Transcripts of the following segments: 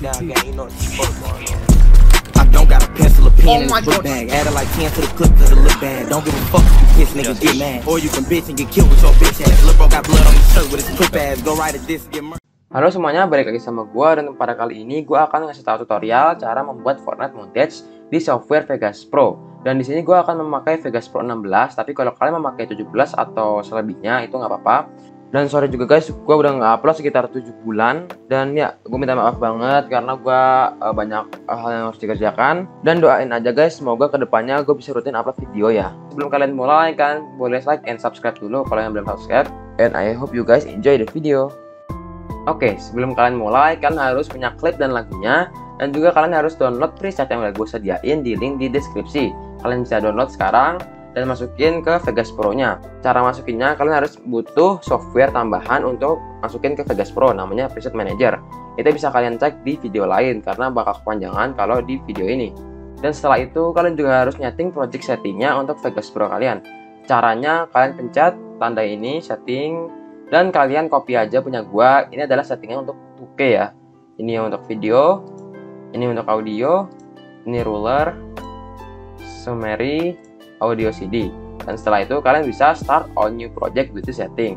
I don't got a pencil or pen in this book bag. Added like 10 to the clip cause it look bad. Don't give a fuck if you piss niggas get mad. Or you can bitch and get killed with your bitch ass. Lil' bro got blood on his shirt with his clip ass. Go right at this, get murdered. Halo semuanya, balik lagi sama gua, dan pada kali ini gua akan ngasih tahu tutorial cara membuat Fortnite montage di software Vegas Pro. Dan di sini gua akan memakai Vegas Pro 16, tapi kalau kalian memakai 17 atau selebihnya itu nggak apa-apa. Dan sorry juga guys, gue udah nggak upload sekitar 7 bulan. Dan ya, gue minta maaf banget karena gue banyak hal yang harus dikerjakan. Dan doain aja guys, semoga kedepannya gue bisa rutin upload video ya. Sebelum kalian mulai kan, boleh like and subscribe dulu kalau yang belum subscribe. And I hope you guys enjoy the video. Oke, sebelum kalian mulai, kalian harus punya klip dan lagunya. Dan juga kalian harus download preset yang udah gue sediain di link di deskripsi. Kalian bisa download sekarang dan masukin ke Vegas Pro-nya. Cara masukinnya, kalian harus butuh software tambahan untuk masukin ke Vegas Pro, namanya Preset Manager. Itu bisa kalian cek di video lain karena bakal kepanjangan kalau di video ini. Dan setelah itu, kalian juga harus nyeting project settingnya untuk Vegas Pro kalian. Caranya, kalian pencet tanda ini, setting, dan kalian copy aja punya gua. Ini adalah settingnya untuk 2K ya. Ini untuk video, ini untuk audio, ini ruler, summary, audio CD. Dan setelah itu kalian bisa start on new project with this setting.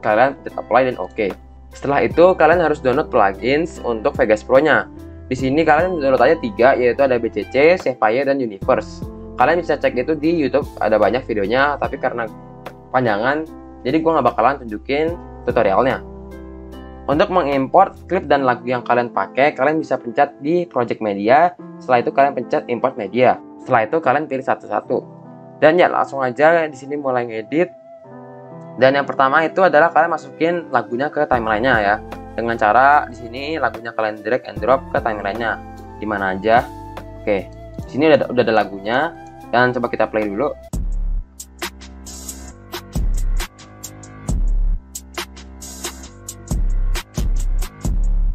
Kalian pencet apply dan oke. Setelah itu kalian harus download plugins untuk Vegas Pro nya. Di sini kalian download aja 3, yaitu ada BCC, Sapphire, dan Universe. Kalian bisa cek itu di YouTube, ada banyak videonya, tapi karena panjangan jadi gue nggak bakalan tunjukin tutorialnya. Untuk mengimport klip dan lagu yang kalian pakai, kalian bisa pencet di project media. Setelah itu kalian pencet import media. Setelah itu kalian pilih satu-satu. Dan ya langsung aja di sini mulai ngedit. Dan yang pertama itu adalah kalian masukin lagunya ke timelinenya ya. Dengan cara di sini lagunya kalian drag and drop ke timelinenya. Di mana aja. Oke, di sini udah ada lagunya. Dan coba kita play dulu.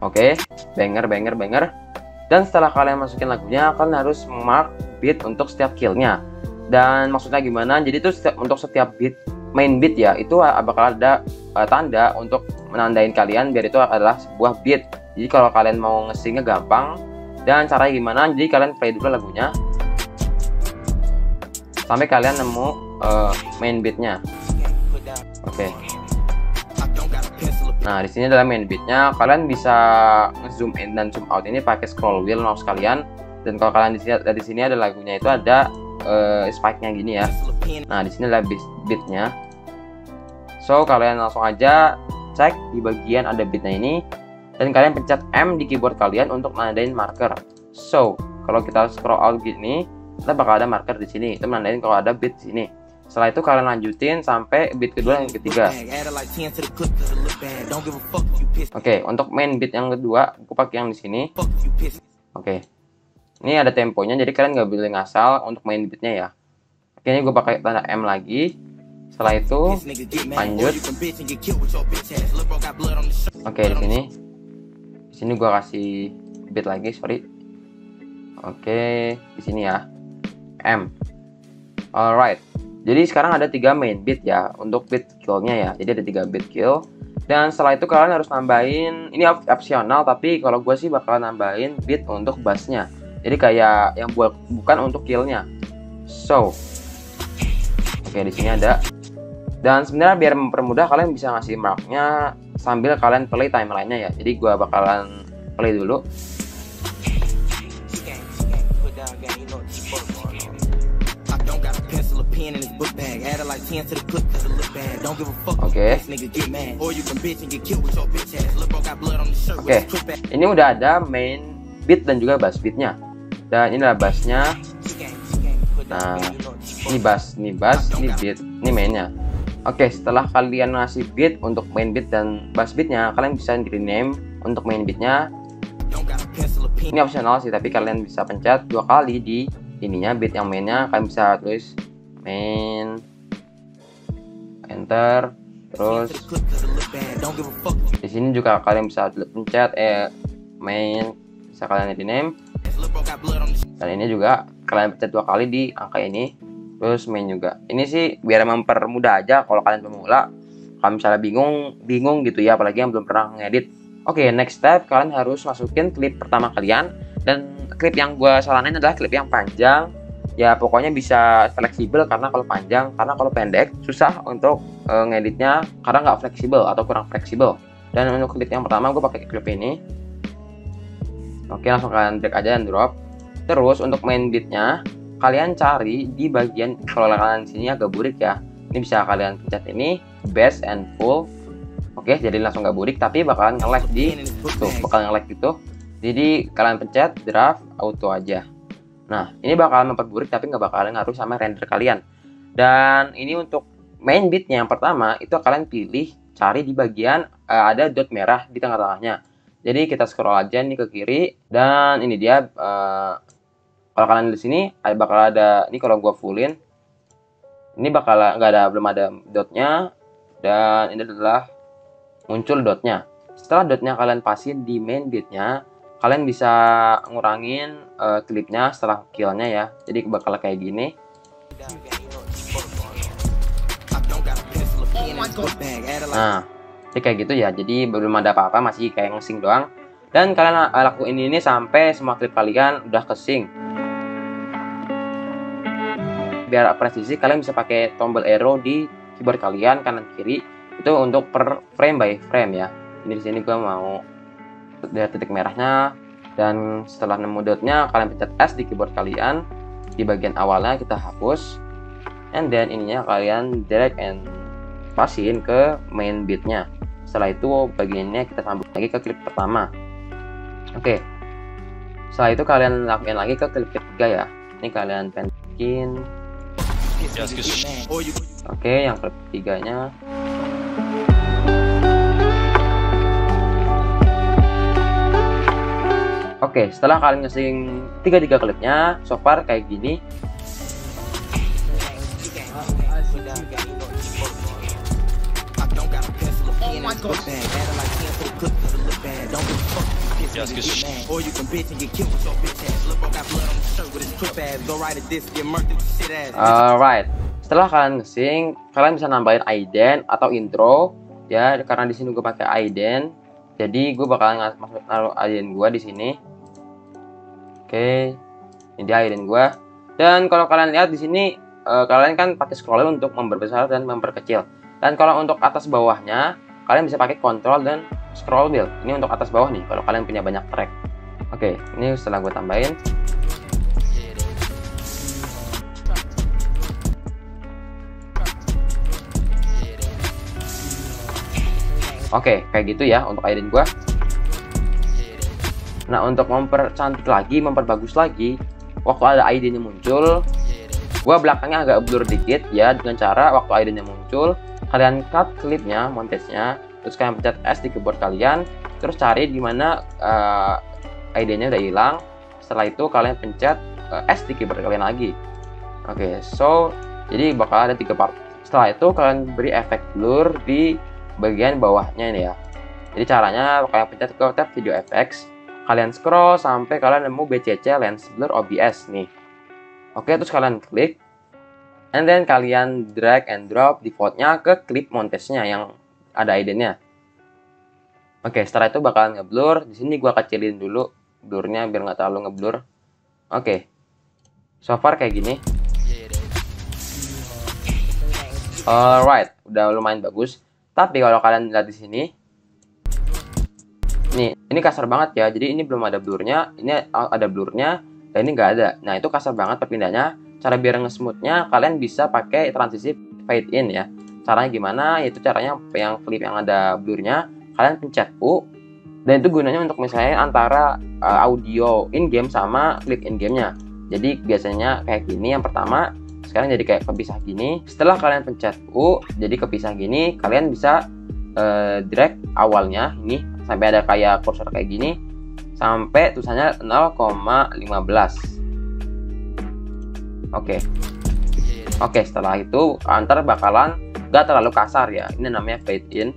Oke, banger. Dan setelah kalian masukin lagunya, kalian harus mark beat untuk setiap killnya. Dan maksudnya gimana? Jadi itu untuk setiap beat, main beat ya, itu bakal ada tanda untuk menandain kalian biar itu adalah sebuah beat. Jadi kalau kalian mau nge-singnya gampang. Dan caranya gimana? Jadi kalian play dulu lagunya sampai kalian nemu main beatnya. Oke. Nah, di sini adalah main beatnya. Kalian bisa zoom in dan zoom out ini pakai scroll wheel mouse kalian. Dan kalau kalian di sini ada lagunya itu ada spike-nya gini ya. Nah, di sini adalah beatnya. So, kalian langsung aja cek di bagian ada beatnya ini. Dan kalian pencet M di keyboard kalian untuk nandain marker. So, kalau kita scroll out gini, kita bakal ada marker di sini. Itu menandain kalau ada beat di sini. Setelah itu kalian lanjutin sampai beat kedua dan ketiga. Oke, untuk main beat yang kedua, aku pakai yang di sini. Oke. Ini ada temponya, jadi kalian nggak boleh ngasal untuk main beatnya ya. Oke, ini gue pakai tanda M lagi. Setelah itu lanjut. Oke, di sini. Di sini gue kasih beat lagi, sorry. Oke, di sini ya. M. Alright. Jadi sekarang ada 3 main beat ya untuk beat killnya ya. Jadi ada 3 beat kill. Dan setelah itu kalian harus nambahin, ini opsional tapi kalau gue sih bakal nambahin beat untuk bassnya. Jadi kayak yang bukan untuk killnya. So, oke, di sini ada. Dan sebenarnya biar mempermudah kalian bisa ngasih marknya sambil kalian play timelinenya ya. Jadi gue bakalan play dulu. Oke, ini udah ada main beat dan juga bass beatnya. Dan ini adalah bassnya. Nah, ini bass, ini beat, ini mainnya. Oke, setelah kalian ngasih beat untuk main beat dan bass beatnya, kalian bisa rename untuk main beatnya. Ini optional sih, tapi kalian bisa pencet 2 kali di ininya beat yang mainnya. Kalian bisa tulis main, enter, terus di sini juga kalian bisa pencet main, bisa kalian rename. Dan ini juga kalian pencet 2 kali di angka ini, terus main juga. Ini sih biar mempermudah aja kalau kalian pemula. Kalau misalnya bingung gitu ya, apalagi yang belum pernah ngedit, Oke, next step kalian harus masukin klip pertama kalian, dan klip yang gue saranin adalah klip yang panjang. Ya pokoknya bisa fleksibel, karena kalau panjang, karena kalau pendek susah untuk ngeditnya karena nggak fleksibel atau kurang fleksibel. Dan untuk klip yang pertama gue pakai klip ini. Oke, langsung kalian drag aja dan drop. Terus untuk main beatnya kalian cari di bagian, kalau kalian sini agak burik ya, ini bisa kalian pencet ini bass and full. Oke, jadi langsung gak burik, tapi bakalan nge-lag bakalan nge-lag gitu. Jadi kalian pencet draft auto aja. Nah, ini bakalan memperburik tapi nggak bakalan ngaruh sama render kalian. Dan ini untuk main beatnya yang pertama itu kalian pilih cari di bagian ada dot merah di tengah-tengahnya. Jadi kita scroll aja nih ke kiri, dan ini dia. Kalau kalian di sini bakal ada ini, kalau gua fullin ini bakal belum ada dotnya, dan ini adalah muncul dotnya. Setelah dotnya kalian pasin di main beatnya, kalian bisa ngurangin klipnya setelah killnya ya. Jadi bakal kayak gini. Nah, jadi kayak gitu ya. Jadi belum ada apa-apa, masih kayak nge-sync doang. Dan kalian lakuin ini sampai semua klip kalian udah ke-sync. Biar presisi, kalian bisa pakai tombol arrow di keyboard kalian kanan kiri. Itu untuk per frame by frame ya. Ini di sini gua mau lihat titik merahnya, dan setelah nemu dotnya kalian pencet S di keyboard kalian. Di bagian awalnya kita hapus, and then ininya kalian drag and pasin ke main beatnya. Setelah itu bagiannya kita sambung lagi ke klip pertama. Oke, setelah itu kalian lakuin lagi ke klip ketiga ya. Ini kalian pendekin. Oke, yang klip ketiganya. Oke, setelah kalian nge-sync tiga klipnya, so far kayak gini. Alright, setelah kalian nge-sync, kalian bisa nambahin ident atau intro ya, karena di sini gue pakai ident. Jadi gue bakalan naruh ident gue di sini. Oke, ini dia ident gue. Dan kalau kalian lihat di sini, kalian kan pakai scroll untuk memperbesar dan memperkecil. Dan kalau untuk atas bawahnya, kalian bisa pakai control dan scroll wheel. Ini untuk atas bawah nih, kalau kalian punya banyak track. Oke, ini setelah gue tambahin. Oke, kayak gitu ya untuk ident gue. Nah, untuk mempercantik lagi, memperbagus lagi, waktu ada identnya muncul, gue belakangnya agak blur dikit ya, dengan cara waktu identnya muncul, kalian cut klipnya, montage-nya, terus kalian pencet S di keyboard kalian, terus cari di mana identnya udah hilang. Setelah itu kalian pencet S di keyboard kalian lagi. Oke, so jadi bakal ada 3 part. Setelah itu kalian beri efek blur di bagian bawahnya ini ya. Jadi caranya kalian pencet ke tab video effects, kalian scroll sampai kalian nemu BCC Lens Blur OBS nih. Oke, terus kalian klik, and then kalian drag and drop defaultnya ke klip montage-nya yang ada identnya. Oke, setelah itu bakalan ngeblur. Di sini gua kecilin dulu blurnya biar nggak terlalu ngeblur. Oke, so far kayak gini. Alright, udah lumayan bagus. Tapi kalau kalian lihat di sini, nih, ini kasar banget ya. Jadi ini belum ada blurnya, ini ada blurnya, dan ini nggak ada. Nah, itu kasar banget perpindahannya. Cara biar nge-smoothnya, kalian bisa pakai transisi fade in ya. Caranya gimana? Yaitu caranya yang klip yang ada blurnya, kalian pencet U, dan itu gunanya untuk misalnya antara audio in-game sama klip in-game-nya. Jadi biasanya kayak gini yang pertama, sekarang jadi kayak kepisah gini. Setelah kalian pencet U, jadi kepisah gini, kalian bisa drag awalnya ini sampai ada kayak kursor kayak gini sampai tulisannya 0,15. Oke, setelah itu antar bakalan gak terlalu kasar ya. Ini namanya fade in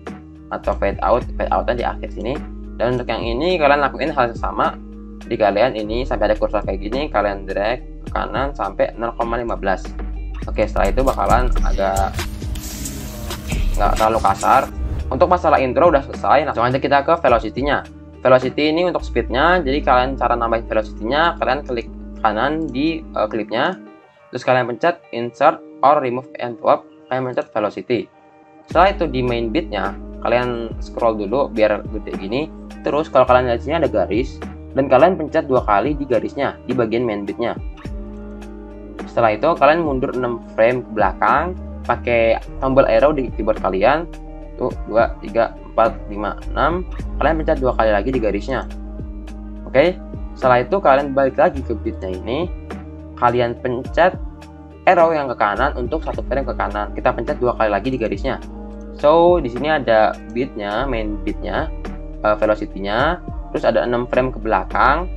atau fade outnya di akhir sini. Dan untuk yang ini kalian lakuin hal yang sama. Jadi kalian ini sampai ada kursor kayak gini, kalian drag ke kanan sampai 0,15. Oke, setelah itu bakalan agak nggak terlalu kasar. untuk masalah intro udah selesai, langsung aja kita ke velocity-nya. Velocity ini untuk speednya, jadi kalian cara nambahin velocity-nya, kalian klik kanan di klipnya, terus kalian pencet insert or remove envelope, kalian pencet velocity. Setelah itu di main beat-nya, kalian scroll dulu biar gede gini, terus kalau kalian lihat sini ada garis, dan kalian pencet 2 kali di garisnya, di bagian main beat-nya. Setelah itu kalian mundur 6 frame ke belakang, pakai tombol arrow di keyboard kalian, tuh 2, 3, 4, 5, 6, kalian pencet 2 kali lagi di garisnya. Oke, setelah itu kalian balik lagi ke beatnya ini, kalian pencet arrow yang ke kanan untuk 1 frame ke kanan, kita pencet 2 kali lagi di garisnya. So di sini ada beatnya, main beatnya, velocity-nya, terus ada 6 frame ke belakang.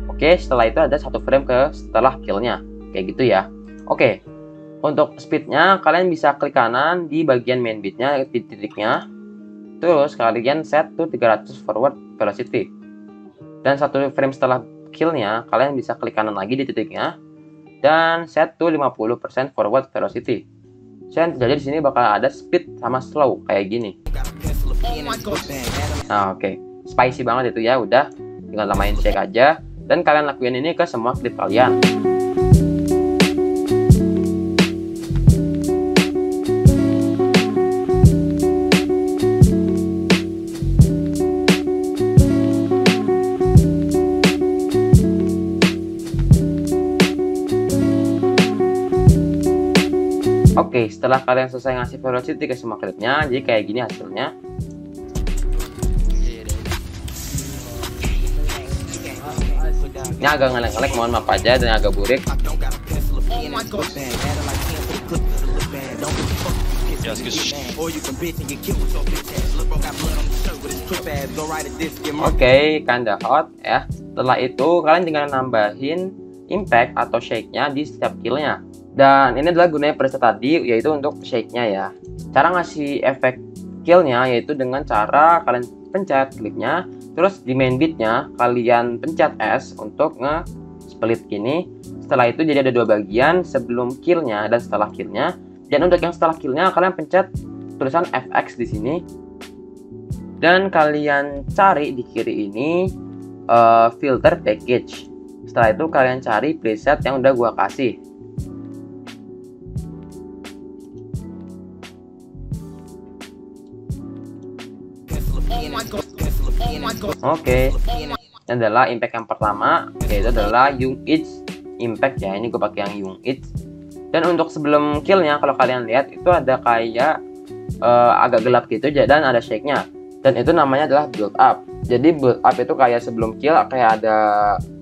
Oke, setelah itu ada 1 frame ke setelah kill-nya, kayak gitu ya. Oke, untuk speednya kalian bisa klik kanan di bagian main beatnya, di titiknya, terus kalian set to 300 forward velocity, dan 1 frame setelah kill-nya kalian bisa klik kanan lagi di titiknya dan set to 50% forward velocity. So yang terjadi di sini bakal ada speed sama slow kayak gini. Nah, oke. Spicy banget itu ya, udah tinggal tambahin shake aja, dan kalian lakuin ini ke semua klip kalian. Oke, setelah kalian selesai ngasih velocity ke semua klipnya, jadi kayak gini hasilnya. Ini agak ngelek-ngelek, mohon maaf aja, dan agak burik. Oke, kinda hot ya. Setelah itu kalian tinggal nambahin impact atau shake-nya di setiap kill-nya. Dan ini adalah gunanya preset tadi, yaitu untuk shake-nya ya. Cara ngasih efek kill-nya yaitu dengan cara kalian pencet klipnya, terus di main beat-nya kalian pencet S untuk nge-split gini. Setelah itu jadi ada 2 bagian, sebelum kill-nya dan setelah kill-nya. Dan untuk yang setelah kill-nya kalian pencet tulisan FX di sini. Dan kalian cari di kiri ini filter package. Setelah itu kalian cari preset yang udah gua kasih. Oke, ini adalah impact yang pertama, yaitu adalah Young Itch impact ya. Ini gue pakai yang Young Itch. Dan untuk sebelum killnya, kalau kalian lihat itu ada kayak agak gelap gitu, dan ada shake-nya. Dan itu namanya adalah build up. Jadi build up itu kayak sebelum kill kayak ada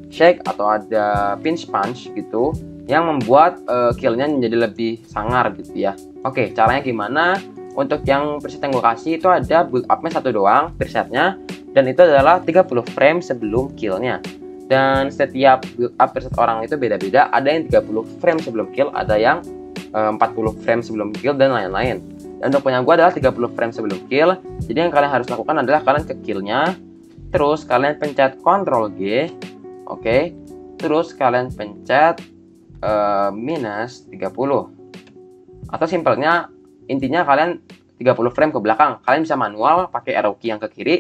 shake atau ada pinch punch gitu, yang membuat killnya menjadi lebih sangar gitu ya. Oke, caranya gimana? Untuk yang preset yang gue kasih itu ada build up-nya 1 doang presetnya, dan itu adalah 30 frame sebelum kill-nya. Dan setiap build up preset orang itu beda-beda, ada yang 30 frame sebelum kill, ada yang 40 frame sebelum kill, dan lain-lain. Dan untuk punya gue adalah 30 frame sebelum kill. Jadi yang kalian harus lakukan adalah kalian ke kill-nya, terus kalian pencet Ctrl G, oke, terus kalian pencet minus 30, atau simpelnya intinya kalian 30 frame ke belakang. Kalian bisa manual pakai arrow key yang ke kiri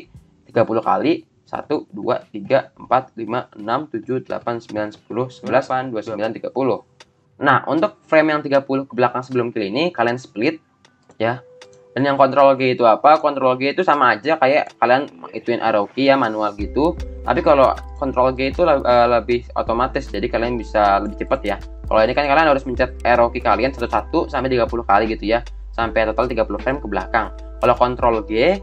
30 kali. 1, 2, 3, 4, 5, 6, 7, 8, 9, 10, 11, 29, 30. Nah, untuk frame yang 30 ke belakang sebelum kill ini kalian split ya. Dan yang Ctrl G itu apa? Ctrl G itu sama aja kayak kalian ituin arrow key ya, manual gitu. Tapi kalau Ctrl G itu lebih otomatis, jadi kalian bisa lebih cepat ya. Kalau ini kan kalian harus mencet arrow key kalian satu-satu sampai 30 kali gitu ya, sampai total 30 frame ke belakang. Kalau Ctrl G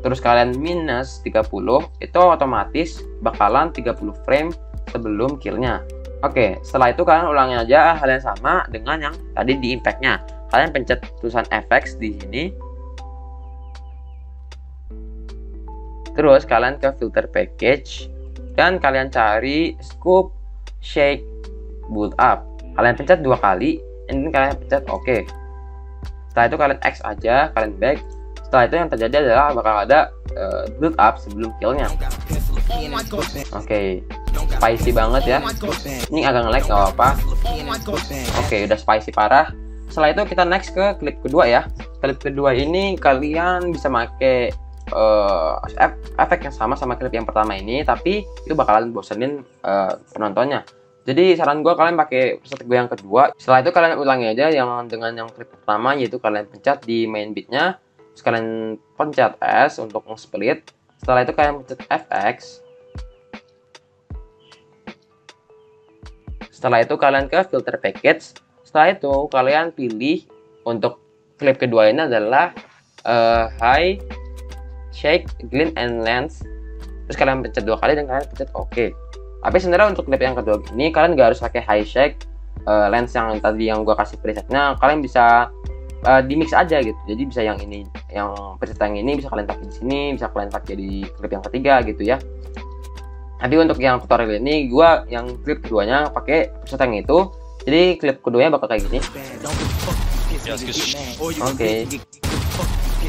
terus kalian minus 30, itu otomatis bakalan 30 frame sebelum killnya. Oke, setelah itu kalian ulangin aja hal yang sama dengan yang tadi di impact-nya. Kalian pencet tulisan FX di sini, terus kalian ke filter package, dan kalian cari scoop shake build up. Kalian pencet 2 kali, dan kalian pencet OK. Setelah itu kalian X aja, kalian back. Setelah itu yang terjadi adalah bakal ada build up sebelum killnya. Oke, spicy banget ya. Ini agak nge-lag gak apa-apa. Oke, udah spicy parah. Setelah itu kita next ke klip kedua ya. klip kedua ini kalian bisa pakai efek yang sama klip yang pertama ini, tapi itu bakalan bosenin penontonnya. Jadi saran gue kalian pakai preset gue yang kedua. Setelah itu kalian ulangi aja yang dengan yang klip pertama, yaitu kalian pencet di main beatnya, terus kalian pencet S untuk nge-split. Setelah itu kalian pencet FX. Setelah itu kalian ke filter package. Setelah itu kalian pilih untuk klip kedua ini adalah high, shake, glint, and lens. Terus kalian pencet 2 kali dan kalian pencet OK. Tapi sebenarnya untuk klip yang kedua ini kalian nggak harus pakai high, shake, lens yang tadi yang gua kasih presetnya. Kalian bisa di mix aja gitu. Jadi bisa yang ini, yang preset yang ini bisa kalian pakai di sini, bisa kalian pakai di klip yang ketiga gitu ya. Tapi untuk yang tutorial ini gua yang klip keduanya pakai preset yang itu. Jadi klip keduanya bakal kayak gini. Oke.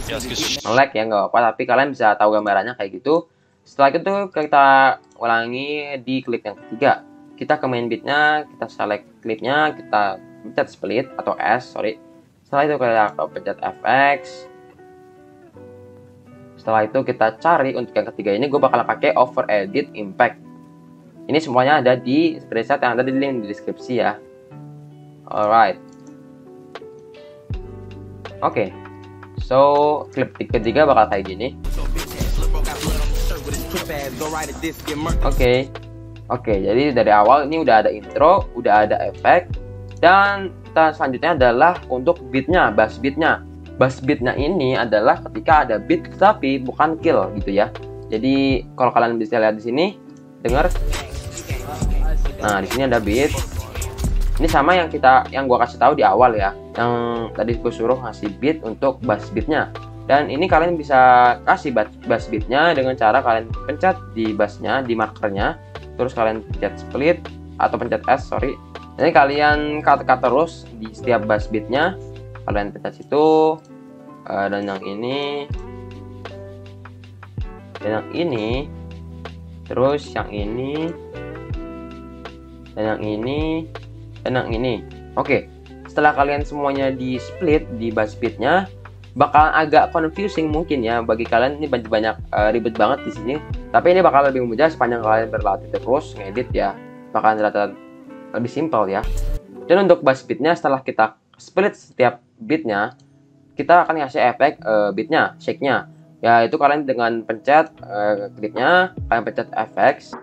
Nge-lag ya nggak apa-apa, tapi kalian bisa tahu gambarannya kayak gitu. Setelah itu kita ulangi di klip yang ketiga. Kita ke main beatnya, kita select klipnya, kita pencet split atau S, sorry. Setelah itu kita pencet FX. Setelah itu kita cari untuk yang ketiga ini, gue bakal pakai over edit impact. Ini semuanya ada di preset yang ada di link di deskripsi ya. Alright. Oke. So, klip ketiga bakal kayak gini. Oke, jadi dari awal ini udah ada intro, udah ada efek, dan selanjutnya adalah untuk beatnya, bass beatnya. Bass beatnya ini adalah ketika ada beat tapi bukan kill gitu ya. Jadi kalau kalian bisa lihat di sini, dengar. Nah, di sini ada beat. Ini sama yang gua kasih tahu di awal ya. Yang tadi gue suruh ngasih beat untuk bass beatnya. Dan ini kalian bisa kasih bass beatnya dengan cara kalian pencet di bassnya, di markernya, terus kalian pencet split atau pencet S, sorry. Jadi kalian cut terus di setiap bass beatnya, kalian pencet situ, dan yang ini, dan yang ini, terus yang ini, dan yang ini, dan yang ini. Oke, setelah kalian semuanya di split di bass beatnya, bakal agak confusing mungkin ya bagi kalian. Ini banyak ribet banget di sini, tapi ini bakal lebih mudah sepanjang kalian berlatih terus ngedit ya, bakalan ternyata lebih simpel ya. Dan untuk bass beatnya, setelah kita split setiap beatnya, kita akan ngasih efek beatnya, shake-nya ya. Itu kalian dengan pencet klipnya, kalian pencet FX,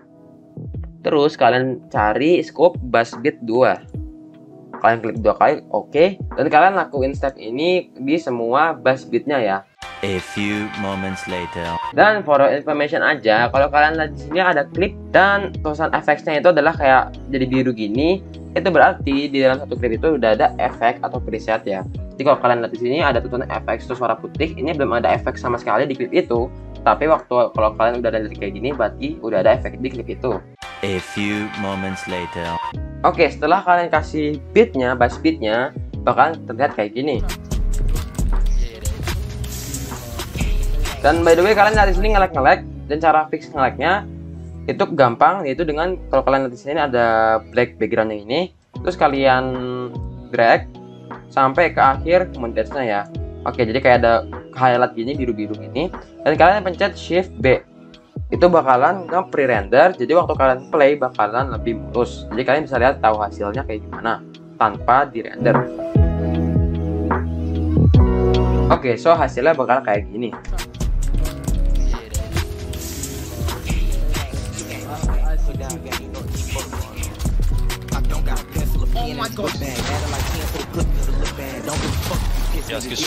terus kalian cari scope bass beat 2, kalian klik 2 kali, oke. Dan kalian lakuin step ini di semua bass beatnya ya. A few moments later. Dan for information aja, kalau kalian lihat di sini ada klip dan tulisan efeknya itu adalah kayak jadi biru gini, itu berarti di dalam satu klip itu udah ada efek atau preset ya. Jadi kalau kalian lihat di sini ada tulisan efek terus warna putih, ini belum ada efek sama sekali di klip itu. Tapi kalau kalian udah ada kayak gini, berarti udah ada efek di klip itu. A few moments later. Oke, setelah kalian kasih beatnya, bass beatnya, bakalan terlihat kayak gini. Dan by the way, kalian lihat di sini nge-lag, dan cara fix nge-lagnya itu gampang, yaitu dengan kalau kalian lihat di sini ada black backgroundnya ini, terus kalian drag sampai ke akhir montage-nya ya. Oke, jadi kayak ada highlight gini, biru-biru gini, dan kalian pencet Shift B. Itu bakalan nge-pre-render, jadi waktu kalian play bakalan lebih mulus. Jadi kalian bisa lihat tahu hasilnya kayak gimana tanpa di-render. Oke, so hasilnya bakal kayak gini.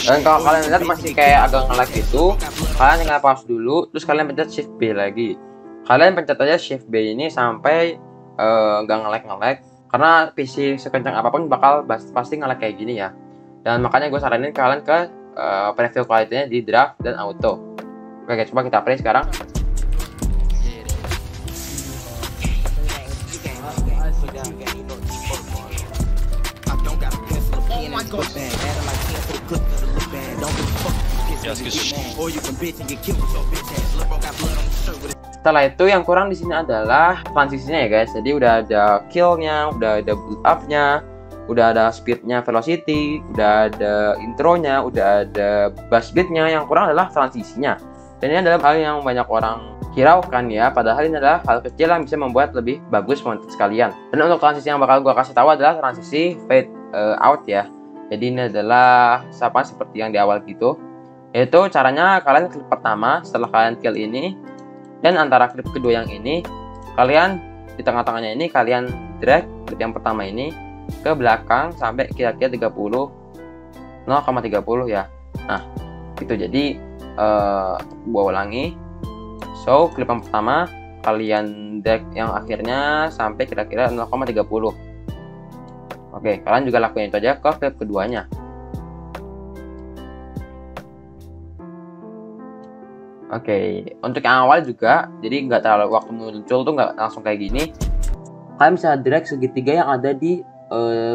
Dan kalau kalian lihat masih kayak agak nge-lag gitu, kalian tinggal pause dulu, terus kalian pencet Shift B lagi. Kalian pencet aja Shift B ini sampai nggak nge-lag, karena PC sekencang apapun bakal pasti nge-lag kayak gini ya. Dan makanya gue saranin kalian ke preview quality-nya di draft dan auto. Oke, coba kita play sekarang. Setelah itu yang kurang di sini adalah transisinya ya guys. Jadi udah ada killnya, udah ada build up-nya, udah ada speednya velocity, udah ada intronya, udah ada bass beatnya. Yang kurang adalah transisinya. Dan ini adalah hal yang banyak orang hiraukan ya, padahal ini adalah hal kecil yang bisa membuat lebih bagus montage kalian. Dan untuk transisi yang bakal gue kasih tahu adalah transisi fade out ya. Jadi ini adalah sama seperti yang di awal gitu, yaitu caranya kalian klip pertama setelah kalian kill ini, dan antara klip kedua yang ini kalian di tengah-tengahnya ini kalian drag klip yang pertama ini ke belakang sampai kira-kira 0,30 ya. Nah itu jadi gua ulangi. So klip yang pertama kalian drag yang akhirnya sampai kira-kira 0,30. Oke, kalian juga lakuin itu aja ke klip keduanya. Oke, untuk yang awal juga, jadi nggak terlalu waktu muncul tuh nggak langsung kayak gini. Kalian bisa drag segitiga yang ada di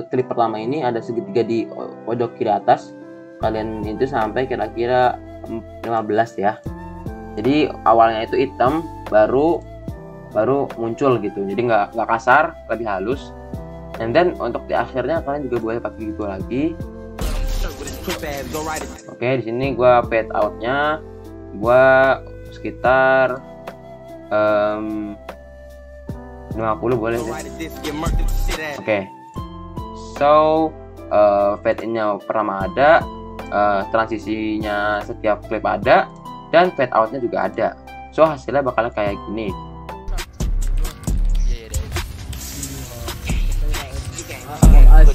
klip pertama ini, ada segitiga di pojok kiri atas. Kalian itu sampai kira-kira 15 ya. Jadi awalnya itu hitam, baru muncul gitu. Jadi nggak kasar, lebih halus. And then untuk di akhirnya kalian juga boleh pakai gitu lagi. Oke, di sini gua fade outnya gua sekitar 50 boleh deh. Oke. So fade in-nya pertama ada, transisinya setiap klip ada, dan fade outnya juga ada. So hasilnya bakal kayak gini. I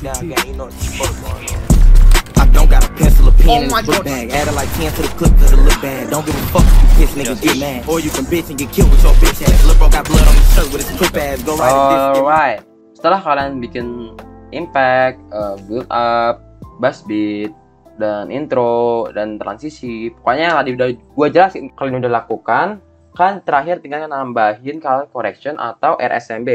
don't got a pencil or pen in his book bag. Add like 10 to the clip cause it look bad. Don't give a fuck if you piss, nigga, get mad. Or you can bitch and get killed with your bitch ass. Lil' bro got blood on his shirt with his clip ass. Go right at this. Alright. Setelah kalian bikin impact, build up, bass beat, dan intro, dan transisi, pokoknya yang tadi udah gue jelasin, kalian udah lakukan, kan terakhir tinggal nambahin color correction atau RSMB.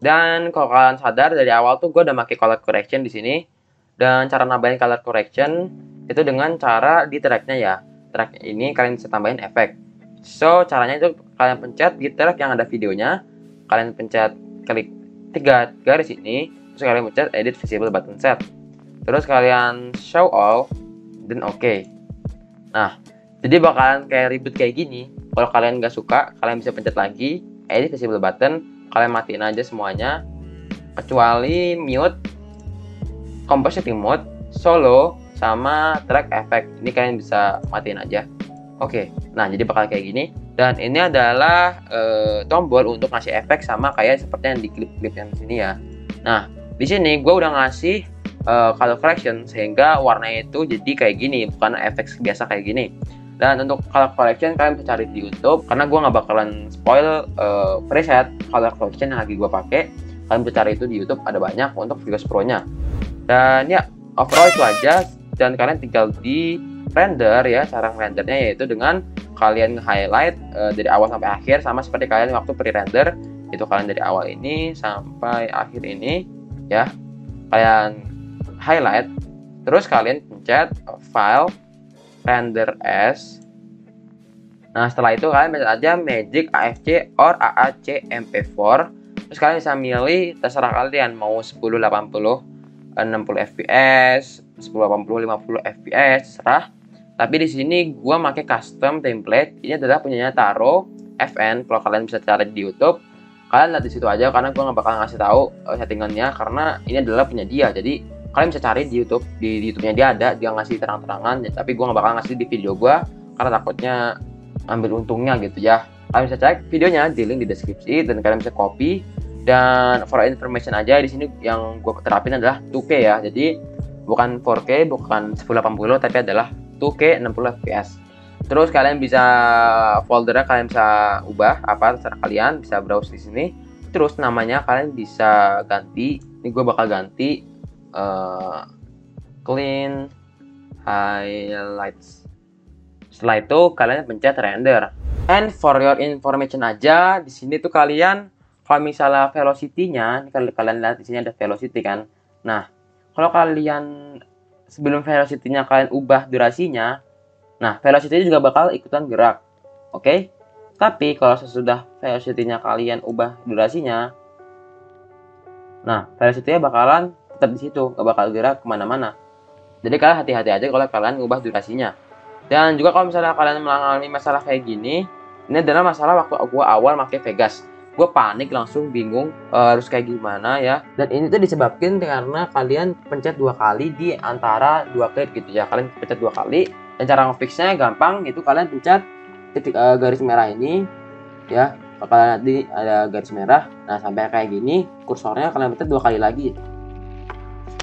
Dan kalau kalian sadar dari awal tuh gue udah pakai color correction di sini. Dan cara nambahin color correction itu dengan cara di tracknya ya. Track ini kalian bisa tambahin efek. So caranya itu kalian pencet di track yang ada videonya, kalian pencet klik 3 garis ini, terus kalian pencet edit visible button set, terus kalian show all, dan oke. Nah jadi bakalan kayak ribet kayak gini. Kalau kalian nggak suka, kalian bisa pencet lagi edit visible button, kalian matiin aja semuanya kecuali mute, compositing mode, solo, sama track effect. Ini kalian bisa matiin aja. Oke, nah jadi bakal kayak gini. Dan ini adalah tombol untuk ngasih efek sama kayak seperti yang di klip-klip yang di sini ya. Nah di sini gue udah ngasih color correction sehingga warnanya itu jadi kayak gini, bukan efek biasa kayak gini. Dan untuk color correction kalian bisa cari di YouTube, karena gue nggak bakalan spoil preset color correction yang lagi gue pakai. Kalian bisa cari itu di YouTube, ada banyak untuk Vegas Pro nya. Dan ya overall itu aja, dan kalian tinggal di render ya. Cara rendernya yaitu dengan kalian highlight dari awal sampai akhir, sama seperti kalian waktu pre-render itu, kalian dari awal ini sampai akhir ini ya, kalian highlight, terus kalian pencet file render as. Nah setelah itu kalian pencet aja Magic AFC or AAC MP4, terus kalian bisa milih terserah kalian mau 1080 60 fps, 1080 50 fps, terserah. Tapi di sini gua pakai custom template. Ini adalah punyanya Taro FN. Kalau kalian bisa cari di YouTube, kalian lihat di situ aja, karena gua nggak bakal ngasih tahu settingannya, karena ini adalah punya dia. Jadi kalian bisa cari di YouTube, di YouTube-nya dia ada, dia ngasih terang-terangan. Tapi gua nggak bakal ngasih di video gua, karena takutnya ambil untungnya gitu ya. Kalian bisa cek videonya di link di deskripsi, dan kalian bisa copy. Dan for information aja, di sini yang gue terapin adalah 2K ya. Jadi bukan 4K, bukan 1080, tapi adalah 2K 60 fps. Terus kalian bisa foldernya kalian bisa ubah apa terserah kalian, bisa browse di sini. Terus namanya kalian bisa ganti. Ini gue bakal ganti clean highlights. Setelah itu kalian pencet render. And for your information aja, di sini tuh kalian kalau misalnya velocity-nya, kalian lihat di sini ada velocity kan. Nah, kalau kalian sebelum velocity-nya kalian ubah durasinya, nah velocity juga bakal ikutan gerak. Oke? Tapi kalau sesudah velocity-nya kalian ubah durasinya, nah velocity-nya bakalan tetap di situ, gak bakal gerak kemana-mana. Jadi kalian hati-hati aja kalau kalian ngubah durasinya. Dan juga kalau misalnya kalian mengalami masalah kayak gini, ini adalah masalah waktu gue awal pakai Vegas. Gue panik, langsung bingung harus kayak gimana ya. Dan ini tuh disebabkan karena kalian pencet 2 kali di antara 2 klip gitu ya. Kalian pencet 2 kali. Dan cara ngefixnya gampang, itu kalian pencet titik garis merah ini ya. Kalian nanti ada garis merah. Nah, sampai kayak gini, kursornya kalian pencet 2 kali lagi.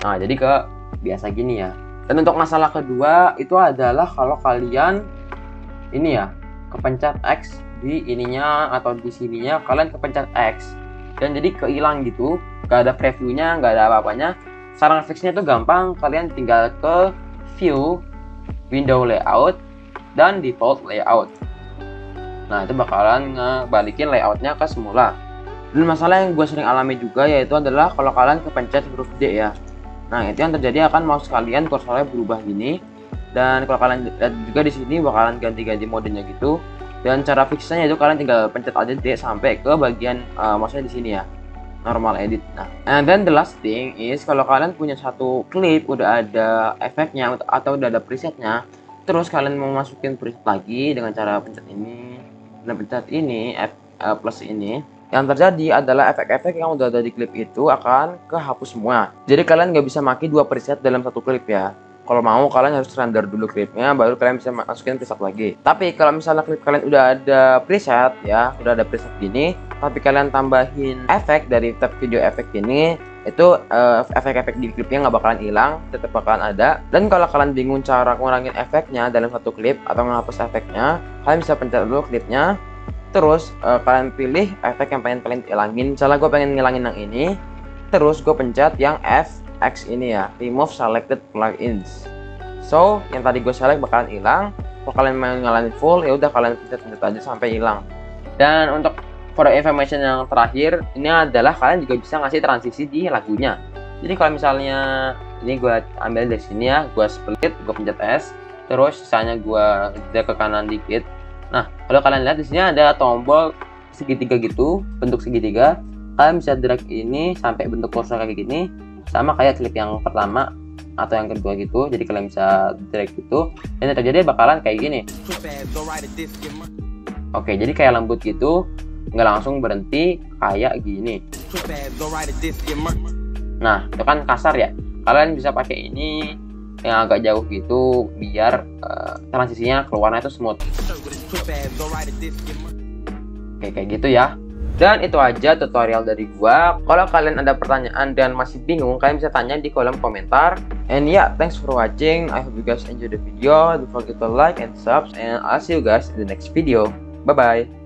Nah, jadi ke biasa gini ya. Dan untuk masalah kedua itu adalah kalau kalian ini ya, kepencet X di ininya atau di sininya, kalian kepencet X dan jadi kehilang gitu, gak ada previewnya, gak ada apa-apanya. Cara fixnya tuh gampang, kalian tinggal ke view, window layout, dan default layout. Nah, itu bakalan ngebalikin layoutnya ke semula. Dan masalah yang gue sering alami juga yaitu adalah kalau kalian kepencet huruf D ya. Nah, itu yang terjadi akan mouse kalian kursornya berubah gini. Dan kalau kalian lihat juga di sini bakalan ganti-ganti modenya gitu. Dan cara fixnya itu kalian tinggal pencet aja D sampai ke bagian mouse-nya di sini ya, normal edit. Nah, and then the last thing is kalau kalian punya satu klip udah ada efeknya atau udah ada presetnya, terus kalian mau masukin preset lagi dengan cara pencet ini dan pencet ini plus ini, yang terjadi adalah efek-efek yang udah ada di klip itu akan kehapus semua. Jadi kalian nggak bisa pakai 2 preset dalam satu klip ya. Kalau mau kalian harus render dulu klipnya, baru kalian bisa masukin preset lagi. Tapi kalau misalnya klip kalian udah ada preset ya, udah ada preset gini, tapi kalian tambahin efek dari tab video efek ini, itu efek-efek di klipnya nggak bakalan hilang, tetap bakalan ada. Dan kalau kalian bingung cara ngurangin efeknya dalam satu klip atau ngapus efeknya, kalian bisa pencet dulu klipnya, terus kalian pilih efek yang pengen kalian hilangin. Misalnya gue pengen ngilangin yang ini, terus gue pencet yang X ini ya, remove selected plugins. So yang tadi gue select bakalan hilang. Kalau kalian mau ngalamin full, ya udah kalian pencet aja sampai hilang. Dan untuk for information yang terakhir, ini adalah kalian juga bisa ngasih transisi di lagunya. Jadi kalau misalnya ini gue ambil dari sini ya, gue split, gue pencet S, terus sisanya gue drag ke kanan dikit. Nah, kalau kalian lihat di sini ada tombol segitiga gitu, bentuk segitiga. Kalian bisa drag ini sampai bentuk kursor kayak gini, sama kayak klip yang pertama atau yang kedua gitu. Jadi kalian bisa drag gitu, dan yang terjadi bakalan kayak gini. Oke, jadi kayak lembut gitu, nggak langsung berhenti kayak gini. Nah, itu kan kasar ya. Kalian bisa pakai ini yang agak jauh gitu biar transisinya keluarnya itu smooth. Oke, kayak gitu ya. Dan itu aja tutorial dari gua. Kalau kalian ada pertanyaan dan masih bingung, kalian bisa tanya di kolom komentar. And yeah, thanks for watching. I hope you guys enjoy the video. Don't forget to like and subs, and I'll see you guys in the next video. Bye bye.